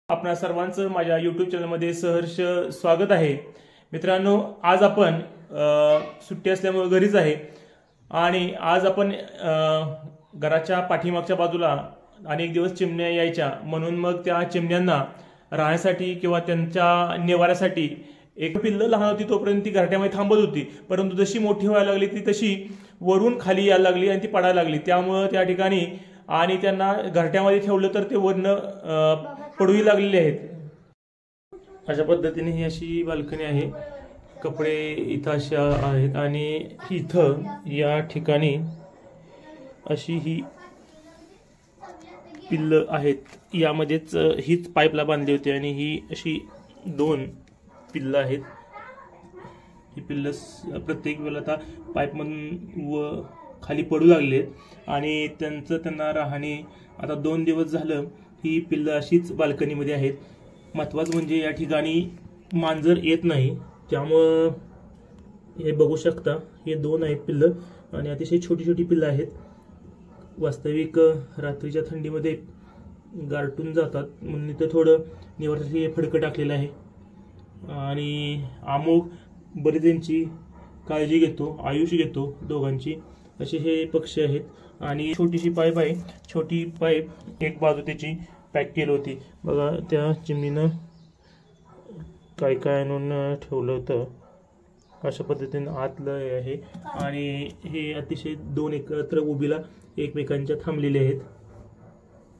आपणा सर्वांचं माझ्या YouTube चॅनलमध्ये सहर्ष स्वागत आहे। मित्रांनो, आज आपण सुट्टी असल्यामुळे घरीच आहे आणि आज आपण घराच्या पाठीमागच्या बाजूला अनेक दिवस चिमण्या यायच्या, म्हणून मग त्या चिमण्यांना राहण्यासाठी किंवा त्यांच्या निवाऱ्यासाठी एक पिल्लं लहान होती तोपर्यंत ती घरट्यामध्ये थांबत होती, परंतु जशी मोठी व्हायला लागली ती तशी वरून खाली यायला लागली आणि ती पडायला लागली। त्यामुळे त्या ठिकाणी आणि त्यांना घरट्यामध्ये ठेवलं तर ते वरनं पडूही लागलेले आहेत। अशा पद्धतीने ही अशी बाल्कनी आहे, कपडे इथं अशा आहेत आणि इथं या ठिकाणी अशी ही पिल्लं आहेत। यामध्येच हीच पाईपला बांधली होती आणि ही अशी 2 पिल्लं आहेत। ही पिल्लं प्रत्येक वेळेला आता पाईपमधून व खाली पडू लागले आणि त्यांना राहणे आता 2 दिवस झालं ही पिल्लं अशीच बाल्कनीमध्ये आहेत। महत्त्वाचं म्हणजे या ठिकाणी मांजर येत नाही, त्यामुळं हे बघू शकता हे 2 आहेत पिल्लं आणि अतिशय छोटी छोटी पिल्लं आहेत। वास्तविक रात्रीच्या थंडीमध्ये गारटून जातात म्हणून इथं थोडं निवाऱ्यासाठी फडकं टाकलेलं आहे आणि अमोघ बरी त्यांची काळजी घेतो, आयुष घेतो दोघांची। असे हे पक्षी आहेत आणि छोटीशी पाईप आहे, छोटी पाईप एक बाजू त्याची पॅक केली होती बघा। त्या चिमणीनं काय काय आणून ठेवलं होतं, अशा पद्धतीने आतलं आहे आणि हे अतिशय 2 एकत्र उभीला एकमेकांच्या थांबलेले आहेत।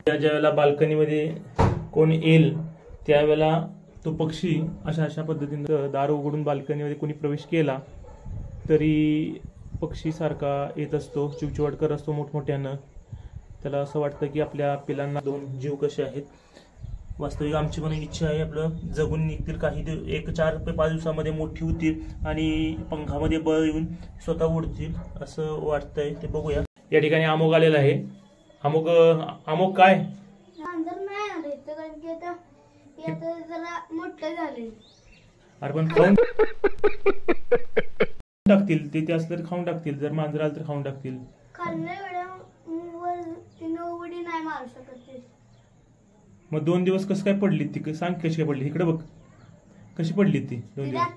ज्या वेळेला बाल्कनीमध्ये कोण येईल त्यावेळेला तो पक्षी अशा पद्धतीने दार उघडून बाल्कनीमध्ये कोणी प्रवेश केला तरी पक्षी सारखा येत असतो, चिवचिवाट करत असतो मोठमोठ्यानं। त्याला असं वाटतं की आपल्या पिलांना 2 जीव कसे आहेत। वास्तविक आमची पण इच्छा आहे आपलं जगून निघतील, काही 4 ते 5 दिवसामध्ये मोठी होतील आणि पंखामध्ये बळ येऊन स्वतः उडतील असं वाटतंय, ते बघूया। या ठिकाणी अमोघ आलेला आहे। अमोघ काय अरे पण खाऊन टाकतील ते असलं खाऊन टाकतील, जर मांजर आलं तर खाऊन टाकतील। मग 2 दिवस कसं काय पडली ती, सांग कशी काय पडली, इकडे बघ कशी पडली ती 2 दिवस।